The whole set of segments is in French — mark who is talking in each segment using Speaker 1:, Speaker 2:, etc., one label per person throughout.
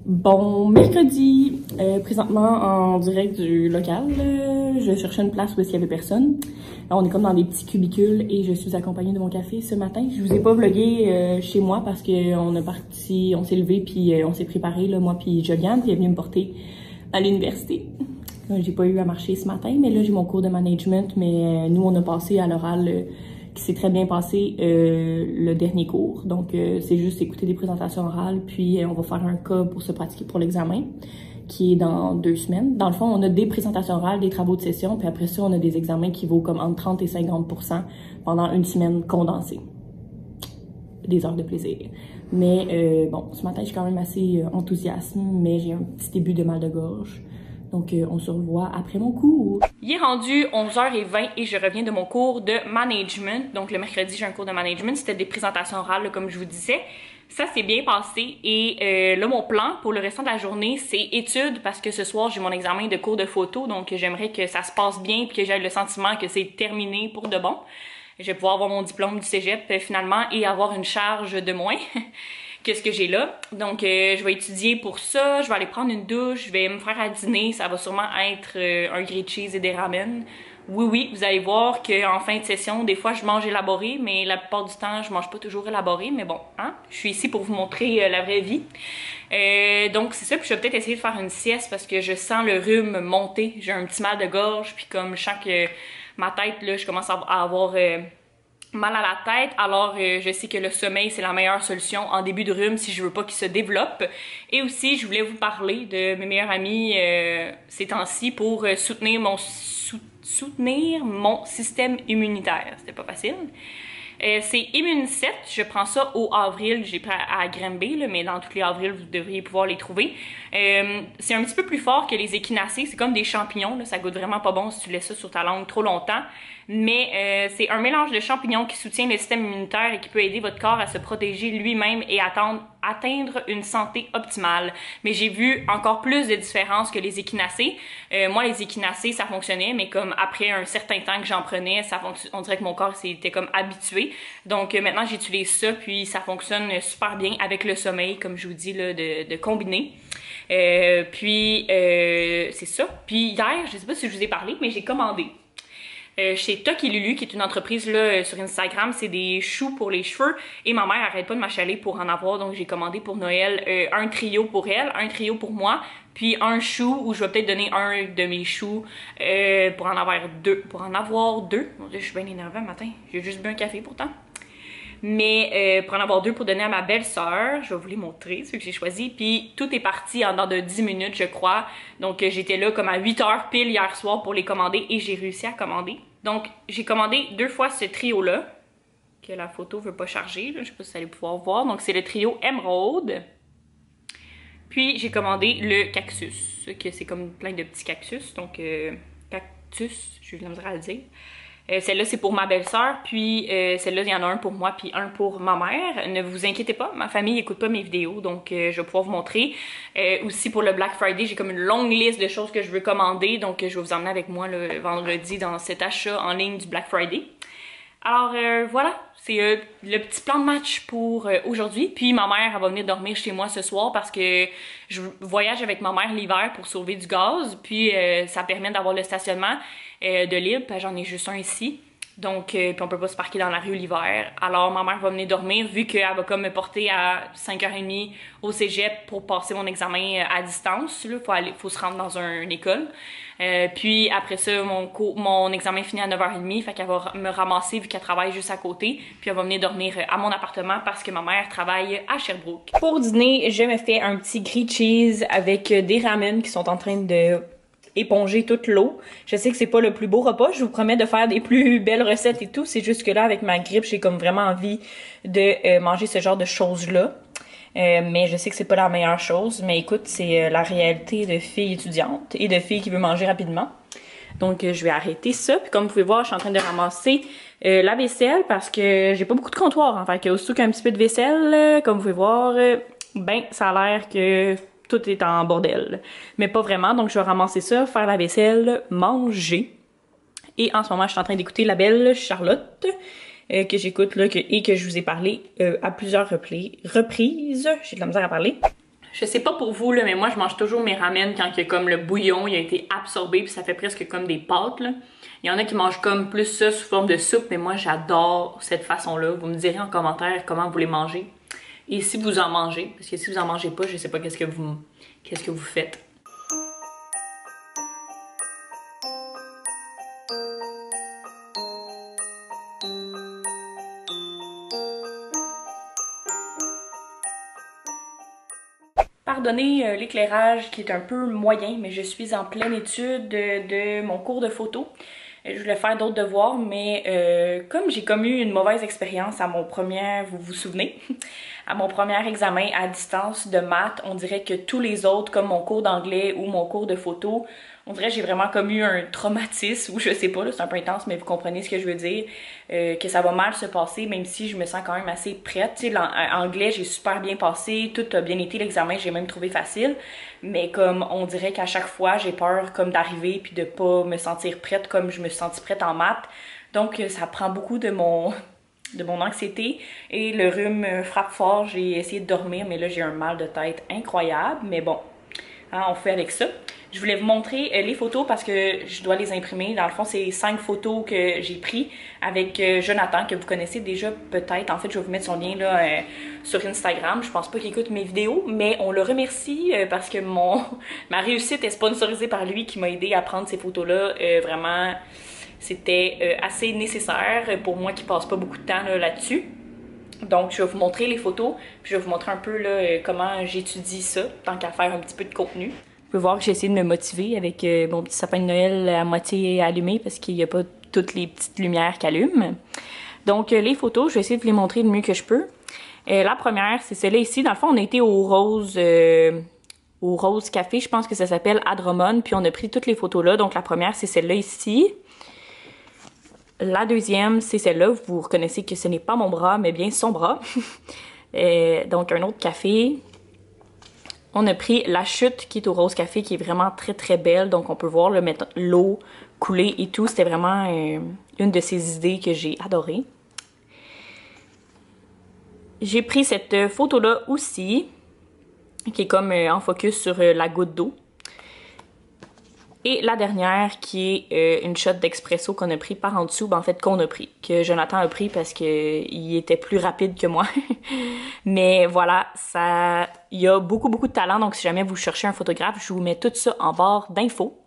Speaker 1: Bon mercredi, présentement en direct du local, je cherchais une place où il y avait personne. Là, on est comme dans des petits cubicules et je suis accompagnée de mon café ce matin. Je vous ai pas vlogué chez moi parce qu'on on s'est levé puis on s'est préparé, là, moi puis Joliane, qui est venue me porter à l'université. J'ai pas eu à marcher ce matin, mais là j'ai mon cours de management, mais nous on a passé à l'oral qui s'est très bien passé le dernier cours. Donc c'est juste écouter des présentations orales, puis on va faire un cas pour se pratiquer pour l'examen, qui est dans 2 semaines. Dans le fond, on a des présentations orales, des travaux de session, puis après ça, on a des examens qui vaut comme entre 30 et 50% pendant une semaine condensée. Des heures de plaisir. Mais bon, ce matin, je suis quand même assez enthousiaste, mais j'ai un petit début de mal de gorge. Donc, on se revoit après mon cours. Il est rendu 11h20 et je reviens de mon cours de management. Donc, le mercredi, j'ai un cours de management. C'était des présentations orales, là, comme je vous disais. Ça s'est bien passé et là, mon plan pour le restant de la journée, c'est études parce que ce soir, j'ai mon examen de cours de photo. Donc, j'aimerais que ça se passe bien et que j'aie le sentiment que c'est terminé pour de bon. Je vais pouvoir avoir mon diplôme du cégep finalement et avoir une charge de moins que ce que j'ai là. Donc, je vais étudier pour ça, je vais aller prendre une douche, je vais me faire à dîner. Ça va sûrement être un grilled cheese et des ramen. Oui, vous allez voir qu'en fin de session, des fois, je mange élaboré, mais la plupart du temps, je mange pas toujours élaboré. Mais bon, hein, je suis ici pour vous montrer la vraie vie. Donc, c'est ça. Puis je vais peut-être essayer de faire une sieste parce que je sens le rhume monter. J'ai un petit mal de gorge, puis comme je sens que ma tête, là, je commence à avoir mal à la tête, alors je sais que le sommeil c'est la meilleure solution en début de rhume si je veux pas qu'il se développe. Et aussi je voulais vous parler de mes meilleures amies ces temps-ci pour soutenir mon système immunitaire. C'était pas facile. C'est Immunicet, je prends ça au avril, j'ai pris à Granby, là, mais dans tous les avrils, vous devriez pouvoir les trouver. C'est un petit peu plus fort que les échinacées, c'est comme des champignons, là, ça goûte vraiment pas bon si tu laisses ça sur ta langue trop longtemps. Mais c'est un mélange de champignons qui soutient le système immunitaire et qui peut aider votre corps à se protéger lui-même et atteindre une santé optimale. Mais j'ai vu encore plus de différences que les échinacées. Moi, les échinacées, ça fonctionnait, mais comme après un certain temps que j'en prenais, on dirait que mon corps s'était comme habitué. Donc maintenant, j'utilise ça, puis ça fonctionne super bien avec le sommeil, comme je vous dis, là, de combiner. C'est ça. Puis hier, je sais pas si je vous ai parlé, mais j'ai commandé. Chez Toc et Lulu, qui est une entreprise là, sur Instagram, c'est des choux pour les cheveux et ma mère arrête pas de m'achaler pour en avoir, donc j'ai commandé pour Noël un trio pour elle, un trio pour moi, puis un chou où je vais peut-être donner un de mes choux pour en avoir deux. Mon Dieu, je suis bien énervée le matin, j'ai juste bu un café pourtant. Mais pour en avoir 2 pour donner à ma belle-sœur, je vais vous les montrer, ceux que j'ai choisis. Puis tout est parti en dans de 10 minutes, je crois. Donc j'étais là comme à 8h pile hier soir pour les commander et j'ai réussi à commander. Donc j'ai commandé 2 fois ce trio-là, que la photo veut pas charger, là. Je sais pas si vous allez pouvoir voir. Donc c'est le trio Emerald. Puis j'ai commandé le cactus, que c'est comme plein de petits cactus. Donc cactus, j'ai eu de la misère à le dire. Celle-là, c'est pour ma belle-sœur, puis celle-là, il y en a un pour moi, puis un pour ma mère. Ne vous inquiétez pas, ma famille n'écoute pas mes vidéos, donc je vais pouvoir vous montrer. Aussi, pour le Black Friday, j'ai comme une longue liste de choses que je veux commander, donc je vais vous emmener avec moi le vendredi dans cet achat en ligne du Black Friday. Alors voilà, c'est le petit plan de match pour aujourd'hui. Puis ma mère, elle va venir dormir chez moi ce soir parce que je voyage avec ma mère l'hiver pour sauver du gaz. Puis ça permet d'avoir le stationnement de libre, j'en ai juste un ici. Donc, puis on peut pas se parquer dans la rue l'hiver. Alors ma mère va venir dormir vu qu'elle va comme me porter à 5h30 au cégep pour passer mon examen à distance. Là, faut se rendre dans une école. Puis après ça, mon examen finit à 9h30, fait qu'elle va me ramasser vu qu'elle travaille juste à côté. Puis elle va venir dormir à mon appartement parce que ma mère travaille à Sherbrooke. Pour dîner, je me fais un petit grilled cheese avec des ramen qui sont en train de éponger toute l'eau. Je sais que c'est pas le plus beau repas, je vous promets de faire des plus belles recettes et tout, c'est juste que là, avec ma grippe, j'ai comme vraiment envie de manger ce genre de choses-là. Mais je sais que c'est pas la meilleure chose, mais écoute, c'est la réalité de filles étudiantes et de filles qui veulent manger rapidement. Donc je vais arrêter ça, puis comme vous pouvez voir, je suis en train de ramasser la vaisselle parce que j'ai pas beaucoup de comptoir, hein, fait que aussitôt qu'un petit peu de vaisselle, comme vous pouvez voir, ben ça a l'air que tout est en bordel. Mais pas vraiment, donc je vais ramasser ça, faire la vaisselle, manger. Et en ce moment, je suis en train d'écouter la belle Charlotte, que j'écoute là, et que je vous ai parlé à plusieurs reprises. J'ai de la misère à parler. Je sais pas pour vous, là, mais moi, je mange toujours mes ramen quand comme le bouillon il a été absorbé, puis ça fait presque comme des pâtes, là. Il y en a qui mangent comme plus ça sous forme de soupe, mais moi, j'adore cette façon-là. Vous me direz en commentaire comment vous les mangez. Et si vous en mangez, parce que si vous en mangez pas, je sais pas qu'est-ce que vous faites. Pardonnez l'éclairage qui est un peu moyen, mais je suis en pleine étude de mon cours de photo. Je voulais faire d'autres devoirs, mais comme j'ai eu une mauvaise expérience à mon premier, vous vous souvenez, à mon premier examen à distance de maths, on dirait que tous les autres, comme mon cours d'anglais ou mon cours de photo, on dirait que j'ai vraiment eu un traumatisme, ou je sais pas, c'est un peu intense, mais vous comprenez ce que je veux dire, que ça va mal se passer, même si je me sens quand même assez prête. Tu sais, l'anglais, j'ai super bien passé, tout a bien été, l'examen, j'ai même trouvé facile, mais comme on dirait qu'à chaque fois, j'ai peur comme d'arriver puis de pas me sentir prête comme je me suis sentie prête en maths. Donc, ça prend beaucoup de mon anxiété et le rhume frappe fort. J'ai essayé de dormir, mais là, j'ai un mal de tête incroyable, mais bon, hein, on fait avec ça. Je voulais vous montrer les photos parce que je dois les imprimer. Dans le fond, c'est 5 photos que j'ai prises avec Jonathan, que vous connaissez déjà peut-être. En fait, je vais vous mettre son lien là sur Instagram. Je pense pas qu'il écoute mes vidéos, mais on le remercie parce que ma réussite est sponsorisée par lui qui m'a aidé à prendre ces photos-là. Vraiment, c'était assez nécessaire pour moi qui passe pas beaucoup de temps là-dessus. Donc, je vais vous montrer les photos, puis je vais vous montrer un peu là, comment j'étudie ça, tant qu'à faire un petit peu de contenu. Vous pouvez voir que j'ai essayé de me motiver avec mon petit sapin de Noël à moitié allumé parce qu'il n'y a pas toutes les petites lumières qui allument. Donc, les photos, je vais essayer de vous les montrer le mieux que je peux. La première, c'est celle-là ici. Dans le fond, on a été au Rose Café, je pense que ça s'appelle à Drummond, puis on a pris toutes les photos là. Donc, la première, c'est celle-là ici. La deuxième, c'est celle-là. Vous reconnaissez que ce n'est pas mon bras, mais bien son bras. Donc, un autre café. On a pris la chute qui est au Rose Café, qui est vraiment très très belle. Donc, on peut voir l'eau couler et tout. C'était vraiment une de ces idées que j'ai adorées. J'ai pris cette photo-là aussi, qui est comme en focus sur la goutte d'eau. Et la dernière qui est une shot d'expresso qu'on a pris par en dessous, ben en fait qu'on a pris, que Jonathan a pris parce qu'il était plus rapide que moi. Mais voilà, il y a beaucoup de talent, donc si jamais vous cherchez un photographe, je vous mets tout ça en barre d'infos.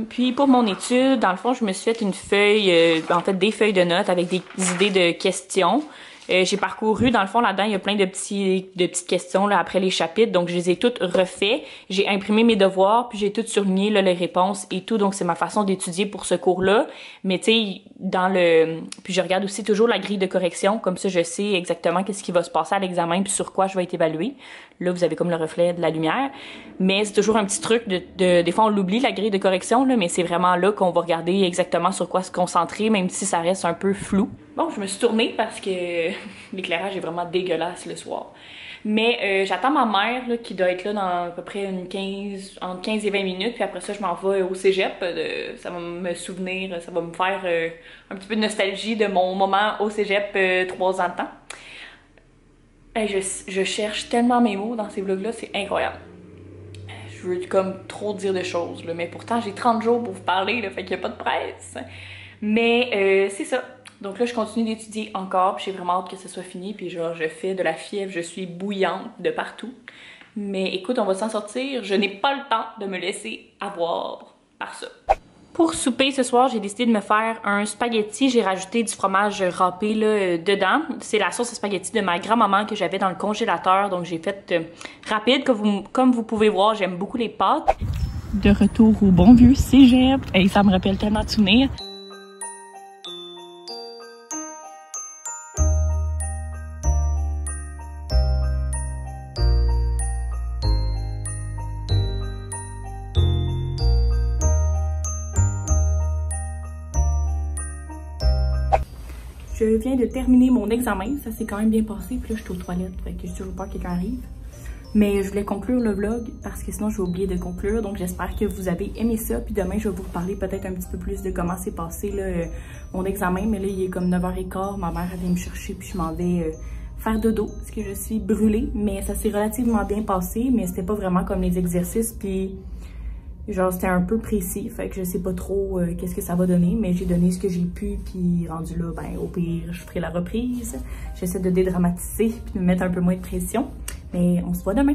Speaker 1: Puis pour mon étude, dans le fond, je me suis fait une feuille, en fait des feuilles de notes avec des idées de questions. J'ai parcouru, dans le fond, là-dedans, il y a plein de petites questions là, après les chapitres, donc je les ai toutes refait. J'ai imprimé mes devoirs, puis j'ai toutes surligné là, les réponses et tout, donc c'est ma façon d'étudier pour ce cours-là. Mais tu sais, puis je regarde aussi toujours la grille de correction, comme ça je sais exactement qu'est-ce qui va se passer à l'examen, puis sur quoi je vais être évaluée. Là, vous avez comme le reflet de la lumière. Mais c'est toujours un petit truc des fois on l'oublie, la grille de correction, là, mais c'est vraiment là qu'on va regarder exactement sur quoi se concentrer, même si ça reste un peu flou. Bon, je me suis tournée parce que l'éclairage est vraiment dégueulasse le soir. Mais j'attends ma mère là, qui doit être là dans à peu près entre 15 et 20 minutes. Puis après ça, je m'en vais au cégep. Ça va me souvenir, ça va me faire un petit peu de nostalgie de mon moment au cégep 3 ans de temps. Je cherche tellement mes mots dans ces vlogs-là, c'est incroyable. Je veux comme trop dire de choses, là, mais pourtant j'ai 30 jours pour vous parler, là, fait qu'il n'y a pas de presse. Mais c'est ça. Donc là, je continue d'étudier encore, puis j'ai vraiment hâte que ce soit fini, puis genre, je fais de la fièvre, je suis bouillante de partout. Mais écoute, on va s'en sortir. Je n'ai pas le temps de me laisser avoir par ça. Pour souper ce soir, j'ai décidé de me faire un spaghetti. J'ai rajouté du fromage râpé là, dedans. C'est la sauce à spaghetti de ma grand-maman que j'avais dans le congélateur, donc j'ai fait rapide. Comme vous pouvez voir, j'aime beaucoup les pâtes. De retour au bon vieux cégep. Et ça me rappelle tellement de souvenirs. Je viens de terminer mon examen, ça s'est quand même bien passé, puis là je suis aux toilettes, fait que j'ai toujours peur que quelqu'un arrive. Mais je voulais conclure le vlog parce que sinon je vais oublier de conclure, donc j'espère que vous avez aimé ça, puis demain je vais vous reparler peut-être un petit peu plus de comment s'est passé là, mon examen, mais là il est comme 9h15, ma mère elle vient me chercher puis je m'en vais
Speaker 2: faire dodo, parce que je suis brûlée, mais ça s'est relativement bien passé, mais c'était pas vraiment comme les exercices, puis genre c'était un peu précis, fait que je sais pas trop qu'est-ce que ça va donner, mais j'ai donné ce que j'ai pu, puis rendu là, ben au pire, je ferai la reprise. J'essaie de dédramatiser, puis de me mettre un peu moins de pression, mais on se voit demain.